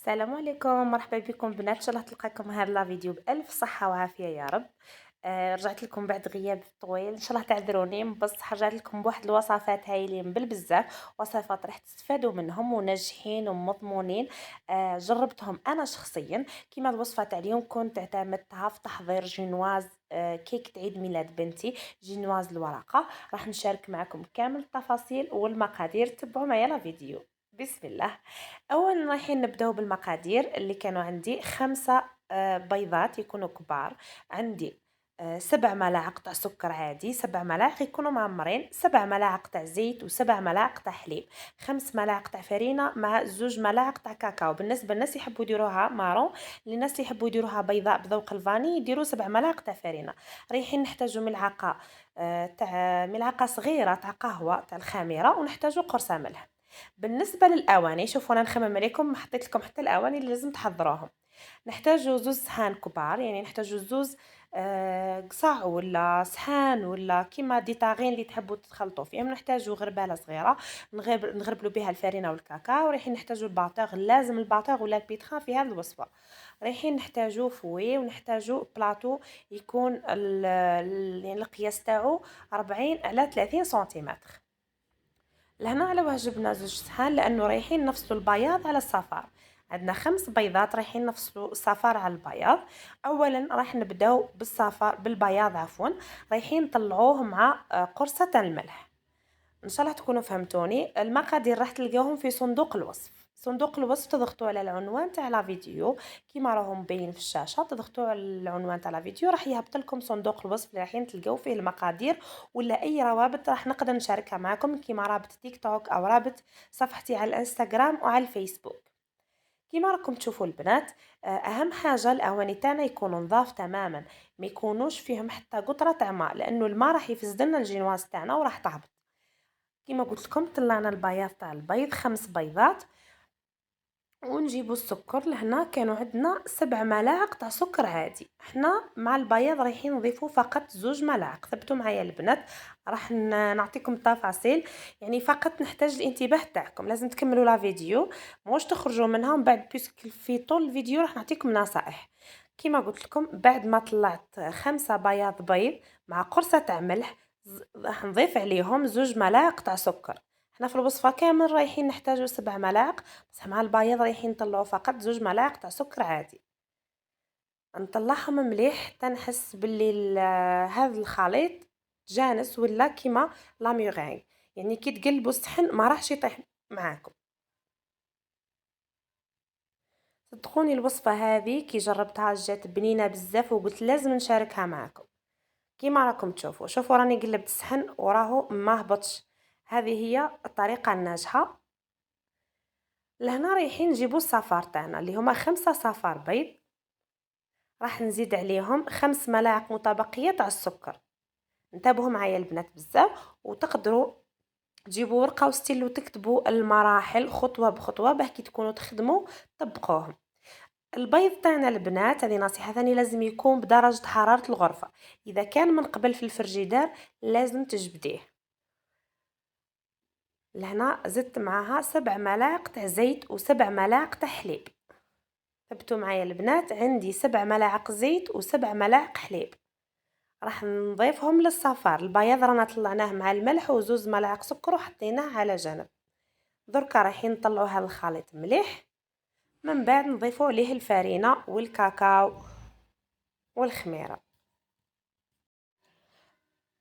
السلام عليكم، مرحبا بكم بنات. ان شاء الله تلقاكم هذا لا فيديو بالف صحه وعافيه يا رب. رجعت لكم بعد غياب طويل، ان شاء الله تعذروني بصح رجعت لكم بواحد الوصفات هايلين بالبزاف، وصفات راح تستفادوا منهم وناجحين ومضمونين. جربتهم انا شخصيا. كيما الوصفه تاع اليوم كنت اعتمدتها في تحضير جينواز كيك عيد ميلاد بنتي، جينواز الورقه. راح نشارك معكم كامل التفاصيل والمقادير، تبعوا معايا لا فيديو. بسم الله. اولا رايحين نبداو بالمقادير اللي كانوا عندي. 5 بيضات يكونوا كبار. عندي 7 ملاعق تاع سكر عادي، 7 ملاعق يكونوا معمرين، 7 ملاعق تاع زيت، و7 ملاعق تاع حليب، 5 ملاعق تاع فرينه مع 2 ملاعق تاع كاكاو. بالنسبه للناس يحبوا يديروها مارون، للناس اللي يحبوا يديروها بيضاء بذوق الفاني يديروا 7 ملاعق تاع فرينه. رايحين نحتاجوا ملعقه تاع ملعقه صغيره تاع قهوه تاع الخميره، ونحتاجوا قرصه ملح. بالنسبه للاواني، شوفوا انا نخمم عليكم، حطيت لكم حتى الاواني اللي لازم تحضروهم. نحتاجوا 2 صحان كبار، يعني نحتاجوا 2 قصع ولا صحان ولا كيما دي طاغين اللي تحبوا تخلطوا فيهم. نحتاجوا غرباله صغيره نغربلوا بها الفرينه والكاكاو. رايحين نحتاجوا الباطور، لازم الباطور ولا البيتخان في هذه الوصفه. رايحين نحتاجوا فوي، ونحتاجوا بلاطو يكون يعني القياس تاعو 40 على 30 سنتيمتر. لهنا على واه جبنا 2 صحان، لانه رايحين نفصلوا البياض على الصفار. عندنا 5 بيضات، رايحين نفصلوا الصفار على البياض. اولا راح نبداو بالصفار بالبياض عفوا. رايحين نطلعوه مع قرصة الملح. ان شاء الله تكونوا فهمتوني. المقادير راح تلقاوهم في صندوق الوصف. صندوق الوصف تضغطوا على العنوان تاع لا فيديو كيما راهم باين في الشاشه، تضغطوا على العنوان تاع لا فيديو راح يهبط لكم صندوق الوصف اللي رايحين تلقاو فيه المقادير، ولا اي روابط راح نقدر نشاركها معكم كيما رابط تيك توك او رابط صفحتي على الانستغرام وعلى الفيسبوك. كيما راكم تشوفوا البنات، اهم حاجه الاواني تاعنا يكونوا نظاف تماما، ما يكونوش فيهم حتى قطره تاع ماء، لانه الماء راح يفسد لنا الجينواز تاعنا وراح تهبط. كيما قلت لكم طلعنا البياض تاع البيض 5 بيضات. ونجيبوا السكر. لهنا كانوا عندنا 7 ملاعق تاع سكر عادي. احنا مع البياض رايحين نضيفوا فقط 2 ملاعق. ثبتوا معايا البنات، راح نعطيكم التفاصيل. يعني فقط نحتاج الانتباه تاعكم، لازم تكملوا لا فيديو، موش تخرجوا منها من بعد، بيسك في طول الفيديو راح نعطيكم نصائح. كيما قلت لكم بعد ما طلعت 5 بياض بيض مع قرصة تاع ملح، راح نضيف عليهم 2 ملاعق تاع سكر. احنا في الوصفة كامل رايحين نحتاجوا 7 ملاعق، بصح مع البياض رايحين نطلعوا فقط 2 ملاعق تاع سكر عادي. نطلعهم مليح حتى نحس باللي هذا الخليط جانس ولا كيما لاميغانغ، يعني كي تقلبوا الصحن ما راحش يطيح معاكم. صدقوني الوصفة هذه كي جربتها جات بنينة بزاف، وقلت لازم نشاركها معكم. كيما راكم تشوفوا، شوفوا راني قلبت الصحن وراهو ما هبطش. هذه هي الطريقة الناجحة. لهنا رايحين نجيبوا الصفار تاعنا اللي هما 5 صفار بيض. راح نزيد عليهم 5 ملاعق متبقية تاع السكر. انتبهوا معايا البنات بزاف، وتقدروا تجيبوا ورقة وستيلو تكتبوا المراحل خطوة بخطوة باه كي تكونوا تخدموا تطبقوهم. البيض تاعنا البنات، هذه نصيحة ثانية، لازم يكون بدرجة حرارة الغرفة. إذا كان من قبل في الفريجيدار لازم تجبديه. لهنا زدت معاها 7 ملاعق تاع زيت و7 ملاعق تاع حليب. ثبتوا معايا البنات، عندي 7 ملاعق زيت و7 ملاعق حليب. راح نضيفهم للصفار. البياض رانا طلعناه مع الملح و2 ملاعق سكر وحطيناه على جنب. دركا رايحين نطلعوا هذا الخليط مليح، من بعد نضيفوا عليه الفرينه والكاكاو والخميره.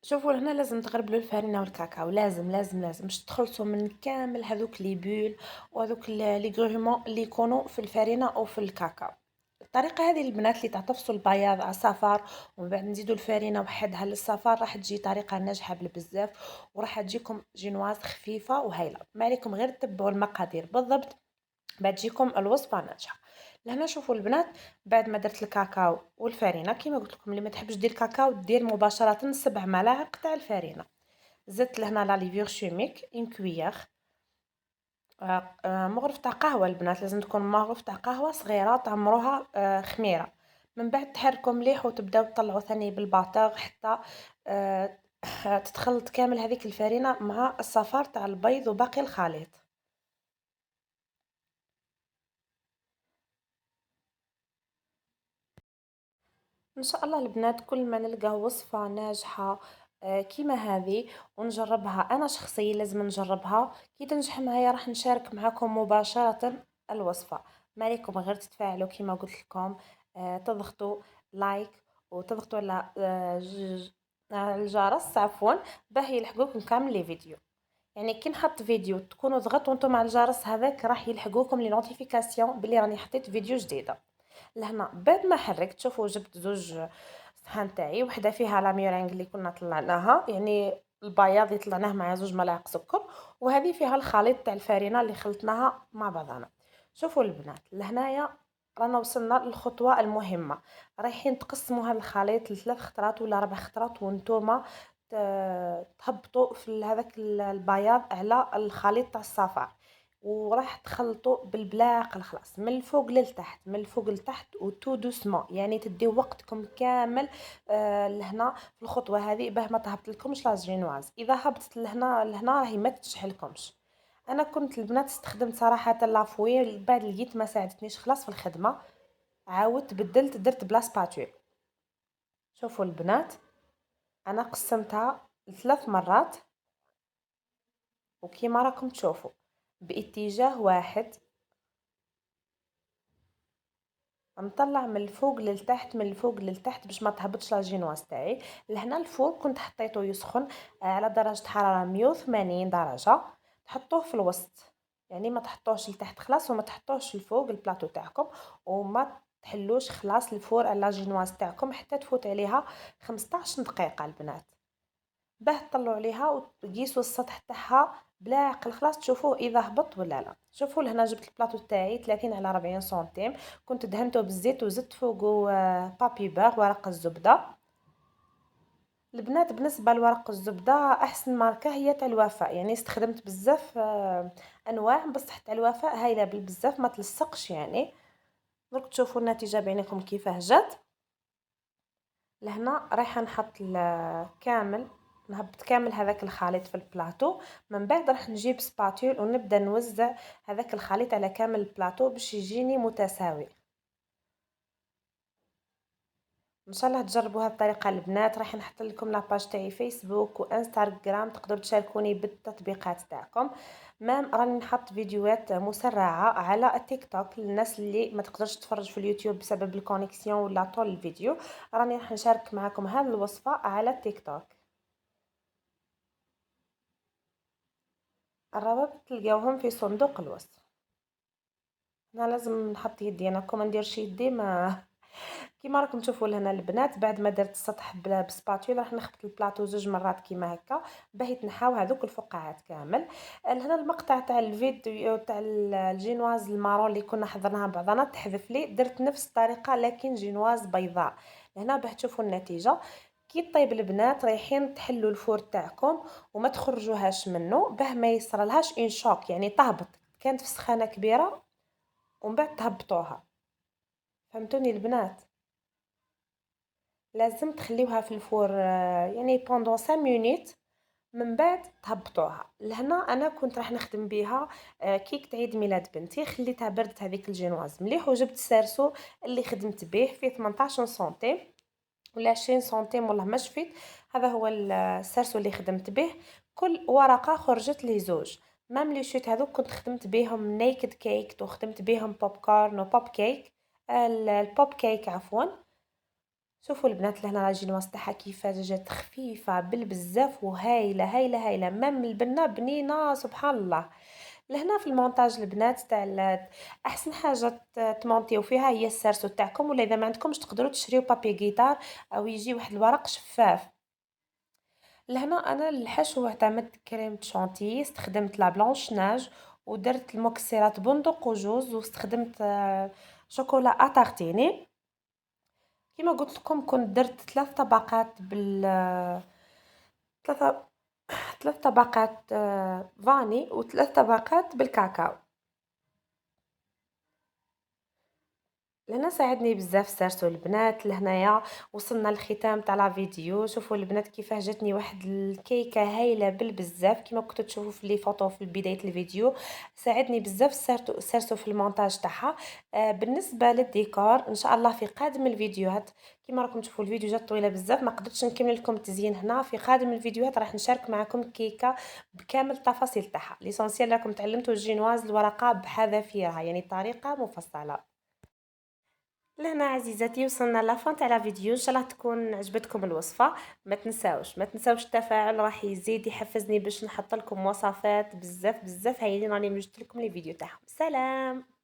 شوفوا هنا لازم تغربلوا الفرينه والكاكاو، لازم لازم لازم باش تخلصوا من كامل هذوك لي بول وهذوك لي غرومون اللي يكونوا في الفرينه او في الكاكاو. الطريقه هذه البنات اللي تعطفصوا البياض على الصفار ومن بعد نزيدوا الفرينه وحدها للصفار راح تجي طريقه ناجحه بالبزاف، وراح تجيكم جينواز خفيفه وهايله. ما عليكم غير تتبعوا المقادير بالضبط بعد تجيكم الوصفه ناجحه. لهنا شوفوا البنات، بعد ما درت الكاكاو والفرينه كيما قلت لكم اللي ما تحبش دير كاكاو دير مباشره 7 ملاعق تاع الفرينه. زدت لهنا لا ليفيغ شيميك ان كويير، مغرف تاع قهوه البنات، لازم تكون مغرف تاع قهوه صغيره تعمروها خميره. من بعد تحركوا مليح وتبداو تطلعوا ثاني بالباطور حتى آه، تتخلط كامل هذيك الفرينه مع الصفار تاع البيض وباقي الخليط. ان شاء الله البنات كل ما نلقى وصفة ناجحة كيما هذه ونجربها، انا شخصيا لازم نجربها، كي تنجح معايا راح نشارك معكم مباشرة الوصفة. ما عليكم غير تتفاعلوا كيما قلت لكم، تضغطوا لايك وتضغطوا على على الجرس عفوا، باه يلحقوكم كامل لي فيديو. يعني كي نحط فيديو تكونوا ضغطوا انتم على الجرس هذاك راح يلحقوكم لي نوتيفيكاسيون بلي راني حطيت فيديو جديده. لهنا بعد ما حركت شوفوا جبت زوج صحان تاعي، وحده فيها لا ميرينغ اللي كنا طلعناها، يعني البياض اللي طلعناه مع زوج ملاعق سكر، وهذه فيها الخليط تاع الفارينه اللي خلطناها مع بعضنا. شوفوا البنات لهنايا رانا وصلنا للخطوه المهمه، رايحين تقسموا هذا الخليط لثلاث خطرات ولا ربع خطرات، وانتوما تهبطوا في هذاك البياض على الخليط تاع الصفار، وراح تخلطوا بالبلاق الخلاص من الفوق للتحت من الفوق لتحت وتو دوسمون، يعني تديو وقتكم كامل لهنا في الخطوه هذه باه ما تهبط لكمش لاجينواز، اذا هبطت لهنا راهي ما تنجح لكمش. انا كنت البنات استخدمت صراحه لافوي، بعد لقيت ما ساعدتنيش خلاص في الخدمه، عاودت بدلت درت بلا سباتول. شوفوا البنات انا قسمتها لثلاث مرات، وكيما راكم تشوفوا باتجاه واحد، نطلع من الفوق للتحت من الفوق للتحت باش ما تهبطش لاجينواز تاعي. لهنا الفوق كنت حطيته يسخن على درجة حرارة 180 درجة، تحطوه في الوسط، يعني ما تحطوهش لتحت خلاص وما تحطوهش الفوق البلاطو تاعكم، وما تحلوش خلاص الفور على لاجينواز تاعكم حتى تفوت عليها 15 دقيقة البنات، باه تطلعوا عليها وتقيسوا السطح تاعها بلا عقل خلاص تشوفوه اذا هبط ولا لا. شوفوا لهنا جبت البلاطو تاعي 30 على 40 سنتيم، كنت دهنته بالزيت وزدت فوقه بابي باغ ورق الزبده. البنات بالنسبه لورق الزبده احسن ماركه هي تاع الوفاء، يعني استخدمت بزاف انواع بصح تاع الوفاء هايله بزاف ما تلصقش يعني. درك تشوفوا النتيجه بعينكم كيفاه جات. لهنا رايحه نحط كامل، نهبط كامل هذاك الخليط في البلاطو، من بعد راح نجيب سباتول ونبدا نوزع هذاك الخليط على كامل البلاطو باش يجيني متساوي. ان شاء الله تجربوا هذه الطريقه البنات، راح نحط لكم لاباج تاعي فيسبوك وانستغرام تقدروا تشاركوني بالتطبيقات تاعكم، مام راني نحط فيديوهات مسرعه على التيك توك للناس اللي ما تقدرش تتفرج في اليوتيوب بسبب الكونيكسيون ولا طول الفيديو، راني راح نشارك معكم هذه الوصفه على التيك توك. الروابط تلقاوهم في صندوق الوصف. انا لازم نحط يدي، انا كون ما نديرش يدي ما كيما راكم تشوفوا لهنا البنات بعد ما درت السطح بسباتولا راح نخبط البلاطو زوج مرات كيما هكا باه يتنحاو هذوك الفقاعات كامل. لهنا المقطع تاع الفيديو تاع الجينواز المارون اللي كنا حضرناها بعضنا تحذف لي، درت نفس الطريقه لكن جينواز بيضاء. لهنا باه تشوفوا النتيجه كي طيب البنات رايحين تحلوا الفور تاعكم وما تخرجوهاش منه باه ما يصرالهاش ان شوك، يعني تهبط كانت في سخانه كبيره ومن بعد تهبطوها. فهمتوني البنات؟ لازم تخليوها في الفور يعني بوندون 5 مينوت من بعد تهبطوها. لهنا انا كنت راح نخدم بها كيك عيد ميلاد بنتي، خليتها بردت هذيك الجينواز مليح، وجبت سارسو اللي خدمت به فيه 18 سنتيم ولا 20 سنتيم والله ما شفيت، هذا هو السارسو اللي خدمت به. كل ورقه خرجت لي زوج، مام لي شوت هذوك كنت خدمت بهم نيكد كيك وخدمت بهم بوب كورن وبوب كيك، البوب كيك عفوا. شوفوا البنات لهنا العجينه تاعها كيفاش جات خفيفه بالبزاف وهايله هايله هايله، مام البنه بنينه سبحان الله. لهنا في المونتاج البنات تاع احسن حاجه تمونطيو فيها هي السارسو تاعكم، ولا اذا ما عندكمش تقدروا تشريو بابي غيتار او يجي واحد الورق شفاف. لهنا انا الحشو اعتمدت كريم شانتي، استخدمت لا بلانش ناج ودرت المكسرات بندق وجوز، واستخدمت شوكولا اتارتيني. كما قلت لكم كنت درت ثلاث طبقات ثلاثة ثلاث طبقات فاني وثلاث طبقات بالكاكاو. لهنا ساعدني بزاف سارتو البنات. لهنايا وصلنا للختام تاع لا فيديو. شوفوا البنات كيفاه جاتني واحد الكيكه هايله بالبزاف كيما كنتوا تشوفوا في لي فوتو في بدايه الفيديو. ساعدني بزاف سارتو في المونتاج تاعها. بالنسبه للديكور ان شاء الله في قادم الفيديوهات كيما راكم تشوفوا الفيديو جات طويله بزاف ما قدرتش نكمل لكم التزيين هنا. في قادم الفيديوهات راح نشارك معكم كيكه بكامل التفاصيل تاعها. ليسونسيال راكم تعلمتوا الجينواز الورقه بحذافيرها يعني طريقه مفصله. لهنا عزيزاتي وصلنا لافون تاع لا فيديو. ان شاء الله تكون عجبتكم الوصفه. ما تنساوش التفاعل راح يزيد يحفزني باش نحط لكم وصفات بزاف بزاف هايلين راني وجدت لكم لي فيديو تاعهم. سلام.